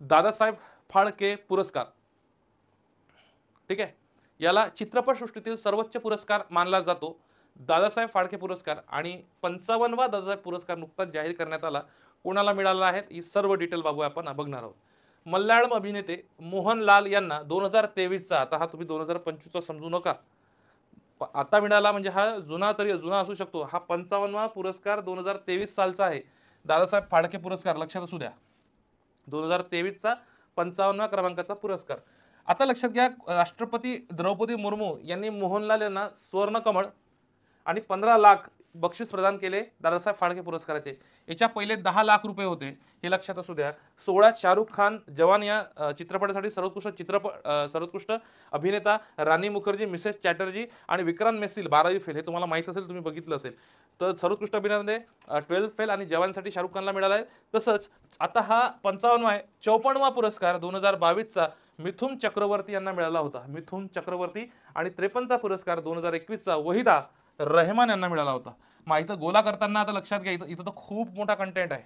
दादासाहेब फाळके पुरस्कार, ठीक आहे, याला चित्रपटसृष्टीतील सर्वोच्च पुरस्कार मानला जातो दादासाहेब फाळके पुरस्कार. आणि 55वा दादासाहेब पुरस्कार नुकताच जाहीर करण्यात आला. कोणाला मिळाला आहे ही सर्व डिटेल बाबू आपण बघणार आहोत. मल्याळम अभिनेते मोहनलाल यांना 2023चा, आता हा तुम्ही 2025चा समजू नका, आता मिळाला म्हणजे हा जुना तरी जुना असू शकतो, हा 55वा पुरस्कार 2023 सालचा आहे. दादासाहेब फाळके पुरस्कार लक्षात असू द्या, 2023चा 55व्या क्रमांकाचा पुरस्कार. आता लक्षात घ्या, राष्ट्रपती द्रौपदी मुर्मू यांनी मोहनलाल यांना सुवर्णकमळ आणि 15 लाख बक्षीस प्रदान केले दादासाहेब फाळके पुरस्काराचे. याच्या पहिले 10 लाख रुपये होते, हे लक्षात असू द्या. 16 शाहरुख खान जवान या चित्रपटासाठी सर्वोत्कृष्ट अभिनेता, राणी मुखर्जी, मिसेस चॅटर्जी आणि विक्रांत मेस्सी 12वी फेल, हे तुम्हाला माहित असेल, तुम्ही बघितलं असेल. तर सर्वोत्कृष्ट अभिनेत्यामध्ये 12 फेल आणि जवानसाठी शाहरुख खानला मिळाला आहे. तसंच आता हा 55वा आहे. 54वा पुरस्कार 2022चा मिथुन चक्रवर्ती यांना मिळाला होता, मिथुन चक्रवर्ती. आणि 53चा पुरस्कार 2021चा वहिदा रहमान यांना मिळाला होता. मग इथं गोला करताना आता लक्षात घ्या, इथं तर खूप मोठा कंटेंट आहे.